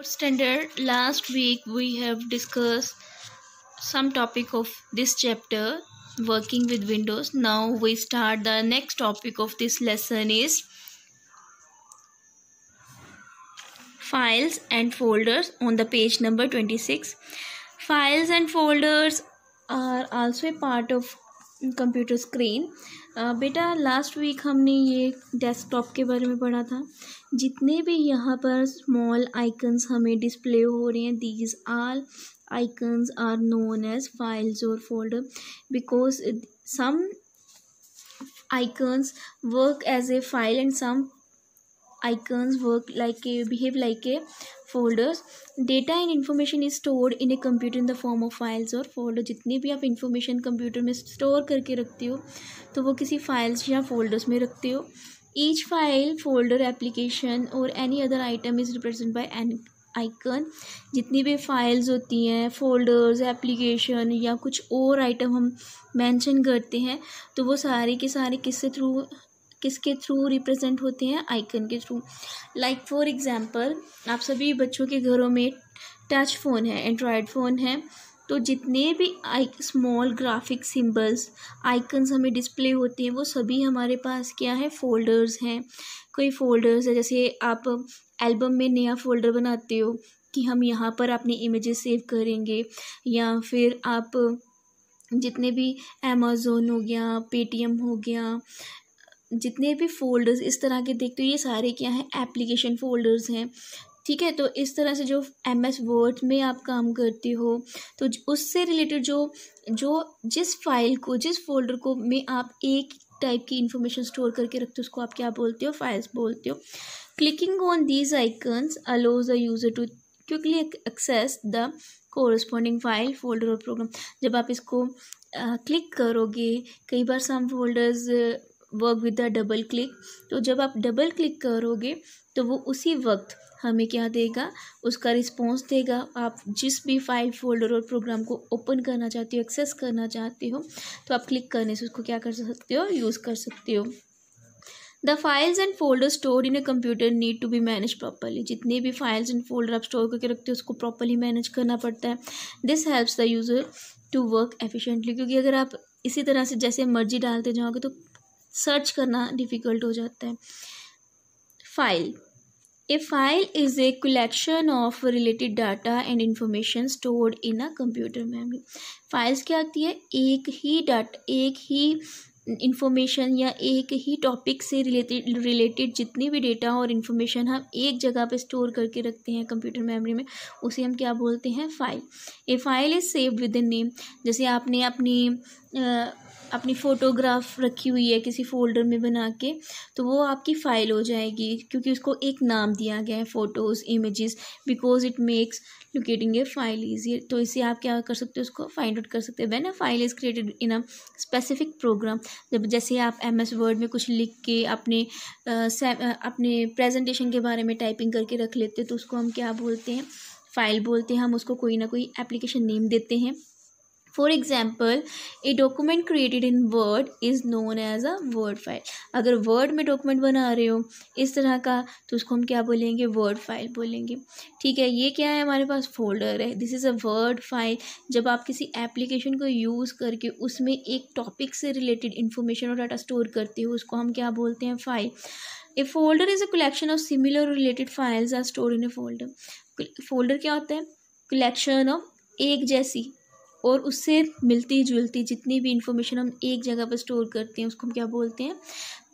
Standard, last week we have discussed some topic of this chapter, working with Windows. Now we start the next topic of this lesson is files and folders on the page number 26. Files and folders are also a part of computer screen. बेटा last week हमने ये desktop के बारे में पढ़ा था। जितने भी यहाँ पर स्मॉल आइकन्स हमें डिस्प्ले हो रहे हैं, these all icons are known as files और folder because some icons work as a file and some icons behave like a folders. Data and information is stored in a computer in the form of files और folder। जितनी भी आप information computer में store करके रखते हो तो वो किसी फाइल्स या फोल्डर्स में रखते हो। ईच फाइल फोल्डर एप्लीकेशन और any other item is represent by N icon. जितनी भी फाइल्स होती हैं, फोल्डर्स, एप्लीकेशन या कुछ और आइटम हम मेंशन करते हैं तो वो सारे के सारे किसके थ्रू रिप्रेजेंट होते हैं? आइकन के थ्रू। लाइक फॉर एग्जांपल, आप सभी बच्चों के घरों में टच फ़ोन है, एंड्रॉयड फ़ोन है, तो जितने भी स्मॉल ग्राफिक सिंबल्स आइकन्स हमें डिस्प्ले होते हैं वो सभी हमारे पास क्या है? फोल्डर्स हैं। कोई फोल्डर्स है, जैसे आप एल्बम में नया फोल्डर बनाते हो कि हम यहाँ पर अपनी इमेजेस सेव करेंगे, या फिर आप जितने भी अमेज़ोन हो गया, पेटीएम हो गया, जितने भी फोल्डर्स इस तरह के देखते हो ये सारे क्या हैं? एप्लीकेशन फोल्डर्स हैं। ठीक है, तो इस तरह से जो MS वर्ड में आप काम करते हो तो उससे रिलेटेड जो जिस फाइल को, जिस फोल्डर को में आप एक टाइप की इंफॉर्मेशन स्टोर करके रखते हो उसको आप क्या बोलते हो? फाइल्स बोलते हो। Clicking on these icons allows the user to quickly access the corresponding file, folder और प्रोग्राम। जब आप इसको क्लिक करोगे, कई बार some folders work with the double click, तो जब आप डबल क्लिक करोगे तो वो उसी वक्त हमें क्या देगा? उसका रिस्पॉन्स देगा। आप जिस भी फाइल, फोल्डर और प्रोग्राम को ओपन करना चाहते हो, एक्सेस करना चाहते हो, तो आप क्लिक करने से उसको क्या कर सकते हो? यूज़ कर सकते हो। The files and folder stored in a computer need to be manage properly. जितने भी फाइल्स एंड फोल्डर आप स्टोर करके रखते हो उसको प्रॉपरली मैनेज करना पड़ता है। This helps the user to work efficiently, क्योंकि अगर आप इसी तरह से जैसे मर्जी डालते जाओगे तो सर्च करना डिफ़िकल्ट हो जाता है। File, A file is a collection of related data and information stored in a computer memory. Files क्या आती है? एक ही इंफॉर्मेशन या एक ही टॉपिक से रिलेटेड जितनी भी डेटा और इन्फॉर्मेशन हम एक जगह पे स्टोर करके रखते हैं कंप्यूटर मेमोरी में, उसे हम क्या बोलते हैं? File. A file is saved with the name. जैसे आपने अपनी फ़ोटोग्राफ रखी हुई है किसी फोल्डर में बना के, तो वो आपकी फ़ाइल हो जाएगी क्योंकि उसको एक नाम दिया गया है, photos, images, because it makes locating A file easier. तो इसे आप क्या कर सकते हो? उसको फाइंड आउट कर सकते हैं। When a file is created in a specific programme, जब जैसे आप MS वर्ड में कुछ लिख के अपने प्रेजेंटेशन के बारे में टाइपिंग करके रख लेते हो तो उसको हम क्या बोलते हैं? फाइल बोलते हैं। हम उसको कोई ना कोई एप्लीकेशन नेम देते हैं। For example, a document created in Word is known as a Word file. अगर वर्ड में डॉक्यूमेंट बना रहे हो इस तरह का तो उसको हम क्या बोलेंगे? वर्ड फाइल बोलेंगे। ठीक है, ये क्या है? हमारे पास फोल्डर है, this is a Word file. जब आप किसी एप्लीकेशन को यूज़ करके उसमें एक टॉपिक से रिलेटेड इन्फॉर्मेशन और डाटा स्टोर करते हो उसको हम क्या बोलते हैं? File. A folder is a collection of similar related files are stored in a folder. Folder क्या होता है? कलेक्शन ऑफ एक जैसी और उससे मिलती जुलती जितनी भी इंफॉर्मेशन हम एक जगह पर स्टोर करते हैं उसको हम क्या बोलते हैं?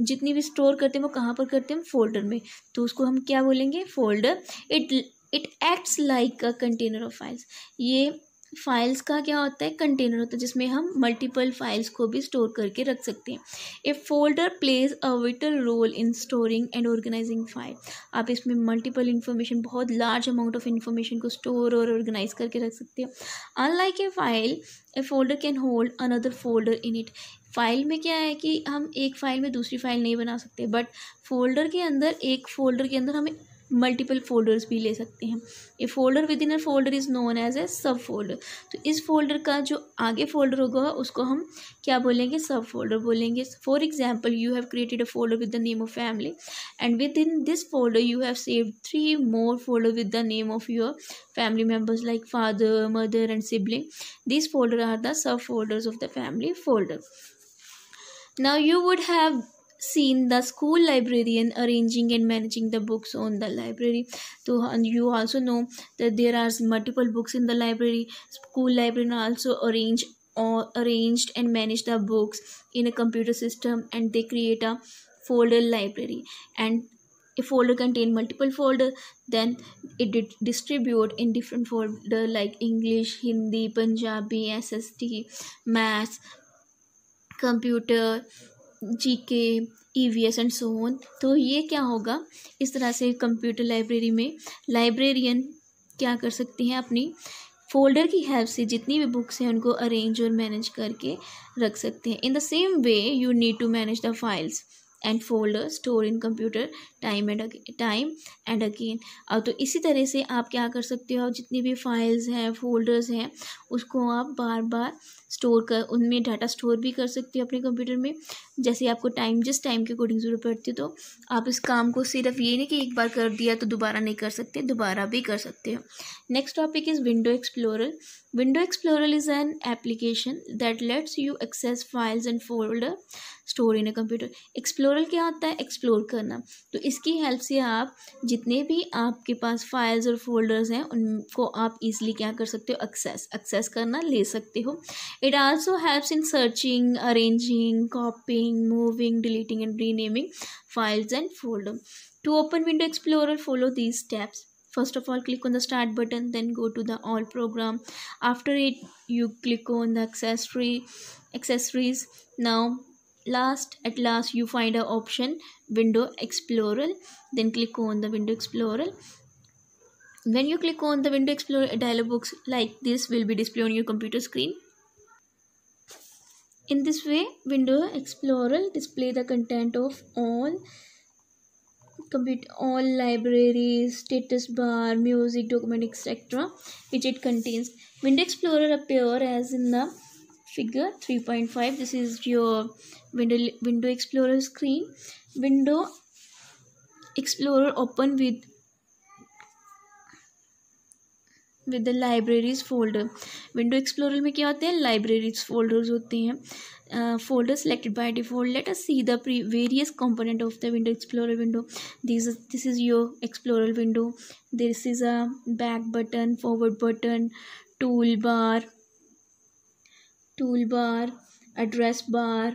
जितनी भी स्टोर करते हैं वो कहाँ पर करते हैं? फोल्डर में, तो उसको हम क्या बोलेंगे? Folder. It acts like a container of files. ये फाइल्स का क्या होता है? कंटेनर होता है जिसमें हम मल्टीपल फाइल्स को भी स्टोर करके रख सकते हैं। A folder plays a vital role in storing and organizing file. आप इसमें मल्टीपल इंफॉर्मेशन, बहुत लार्ज अमाउंट ऑफ इंफॉर्मेशन को स्टोर और ऑर्गेनाइज करके रख सकते हो। Unlike a file, a folder can hold another folder in it. File में क्या है कि हम एक फ़ाइल में दूसरी फाइल नहीं बना सकते, बट फोल्डर के अंदर, एक फोल्डर के अंदर हमें मल्टीपल फोल्डर्स भी ले सकते हैं। A folder within a folder is known as a subfolder. तो इस फोल्डर का जो आगे फोल्डर होगा उसको हम क्या बोलेंगे, सब फोल्डर बोलेंगे। For example, you have created a folder with the name of family and with in this folder you have saved 3 more folders with the name of your family members like father, mother and sibling. These folders are the subfolders of the family folder. Now you would have seen the school librarian arranging and managing the books on the library. So you also know that there are multiple books in the library. School librarian also arranged and manage the books in a computer system, and they create a folder library. And a folder contain multiple folder, then it distribute in different folder like English, Hindi, Punjabi, SST, maths, computer, GK, EVS and so on. तो ये क्या होगा, इस तरह से computer library में librarian क्या कर सकते हैं, अपनी फोल्डर की हेल्प से जितनी भी बुक्स हैं उनको अरेंज और मैनेज करके रख सकते हैं। In the same way you need to manage the files and folder store in computer time and again. अब तो इसी तरह से आप क्या कर सकते हो, जितनी भी फाइल्स हैं, फोल्डर्स हैं, उसको आप बार बार स्टोर कर, उनमें डाटा स्टोर भी कर सकते हो अपने कंप्यूटर में। जैसे आपको जिस टाइम के अकॉर्डिंग ज़रूरत पड़ती है, तो आप इस काम को सिर्फ ये नहीं कि एक बार कर दिया तो दोबारा नहीं कर सकते, दोबारा भी कर सकते हो। Next topic is window explorer. Window explorer is an application that lets you access files and folder store in a computer. Explorer क्या होता है, एक्सप्लोर करना। तो इसकी हेल्प से आप जितने भी आपके पास फाइल्स और फोल्डर्स हैं उनको आप इजीली क्या कर सकते हो, एक्सेस करना ले सकते हो। It also helps in searching, arranging, copying, moving, deleting and renaming files and folder. To open window explorer, follow these steps. First of all, click on the start button, then go to the all program. After it, you click on the accessories. Now at last you find a option window explorer, then click on the window explorer. When you click on the window explorer, a dialog box like this will be displayed on your computer screen. In this way, window explorer display the content of all libraries, status bar, music, document, etc. which it contains. Window explorer appear as in the figure 3.5. This is your window explorer screen. Window explorer open with the libraries folder. Window explorer में क्या होते हैं, libraries folders होते हैं। Folder selected by default. Let us see the various component of the window explorer window. This is your explorer window. This is a back button, forward button, toolbar, address bar,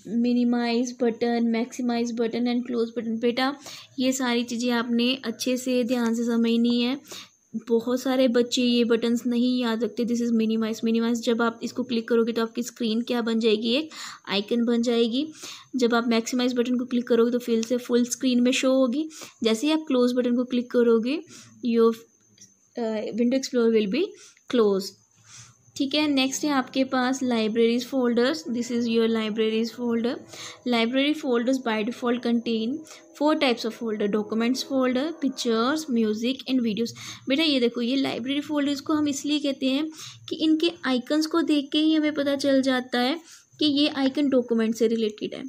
minimise button, maximise button and close button. बेटा ये सारी चीज़ें आपने अच्छे से ध्यान से समझनी है। बहुत सारे बच्चे ये बटन्स नहीं याद रखते। दिस इज़ मिनिमाइज जब आप इसको क्लिक करोगे तो आपकी स्क्रीन क्या बन जाएगी, एक आइकन बन जाएगी। जब आप मैक्सिमाइज बटन को क्लिक करोगे तो फिर से फुल स्क्रीन में शो होगी। जैसे ही आप क्लोज बटन को क्लिक करोगे your window explorer will be close. ठीक है, नेक्स्ट है आपके पास libraries folders. This is your libraries folder. Library folders by default contain 4 types of folder, documents folder, pictures, music and videos. बेटा ये देखो, ये लाइब्रेरी फोल्डर्स को हम इसलिए कहते हैं कि इनके आइकन्स को देख के ही हमें पता चल जाता है कि ये आइकन डॉक्यूमेंट से रिलेटेड है,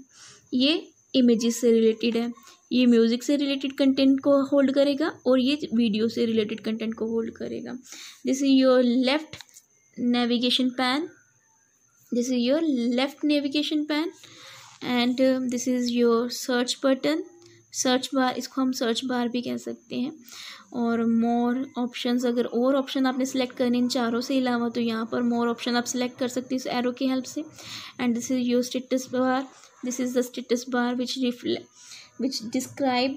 ये इमेजेस से रिलेटेड है, ये म्यूज़िक से रिलेटेड कंटेंट को होल्ड करेगा और ये वीडियो से रिलेटेड कंटेंट को होल्ड करेगा। This is your left navigation pan. This is your left navigation pan and this is your search button, search bar, इसको हम सर्च बार भी कह सकते हैं। और मोर ऑप्शंस, अगर और ऑप्शन आपने सेलेक्ट करने इन चारों से अलावा तो यहाँ पर मोर ऑप्शन आप सेलेक्ट कर सकते हैं इस एरो की हेल्प से। And this is your status bar. This is the status bar which describe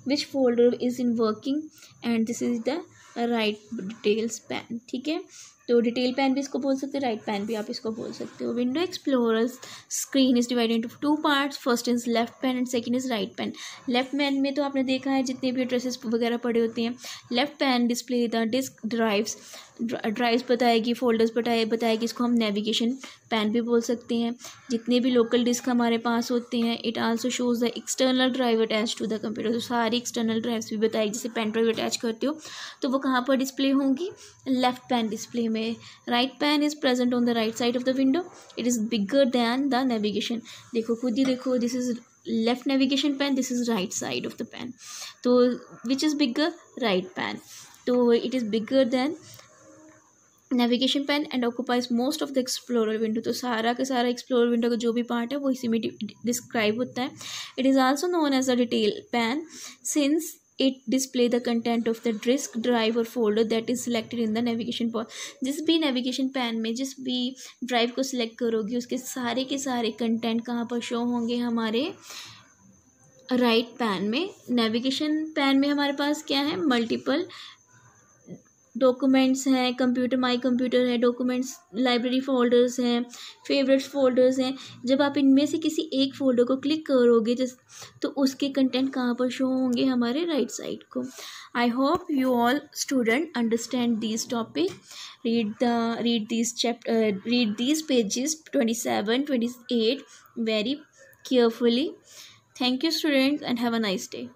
which folder is in working and this is the right details pan. ठीक है, तो डिटेल पैन भी इसको बोल सकते हैं, राइट पैन भी आप इसको बोल सकते हो। Window explorer screen is divided into two parts, first is left pan and second is right pan. Left pan में तो आपने देखा है जितने भी एड्रेसेस वगैरह पड़े होते हैं। Left pane display the disk drives, drives बताएगी, फोल्डर्स बताएगी, इसको हम नेविगेशन पैन भी बोल सकते हैं। जितने भी लोकल डिस्क हमारे पास होते हैं, it also shows the external drive attach to the computer. तो सारी एक्सटर्नल ड्राइव्स भी बताएगी, जैसे पेन ड्राइव अटैच करते हो तो वो कहाँ पर डिस्प्ले होंगी, लेफ्ट पैन डिस्प्ले में। Right pane is present on the right side of the window, it is bigger than the navigation. देखो खुद ही देखो, this is left navigation pane, this is right side of the pane. तो which is bigger, right pane. तो it is bigger than navigation pane and occupies most of the explorer window. तो सारा का सारा एक्सप्लोरर विंडो का जो भी part है वो इसी में डिस्क्राइब होता है। It is also known as a detail pane since it display the content of the disk drive और folder that is selected in the navigation pane. जिस भी नेविगेशन पैन में जिस भी ड्राइव को सिलेक्ट करोगी उसके सारे के सारे कंटेंट कहाँ पर शो होंगे, हमारे राइट पैन में। नेविगेशन पैन में हमारे पास क्या है, मल्टीपल डॉक्यूमेंट्स हैं, कंप्यूटर माई कंप्यूटर है, डॉक्यूमेंट्स लाइब्रेरी फोल्डर्स हैं, फेवरेट्स फोल्डर्स हैं। जब आप इनमें से किसी एक फोल्डर को क्लिक करोगे तो उसके कंटेंट कहाँ पर शो होंगे, हमारे राइट साइड को। I hope you all student understand this topic. Read these pages 27, 28 very carefully. Thank you students and have a nice day.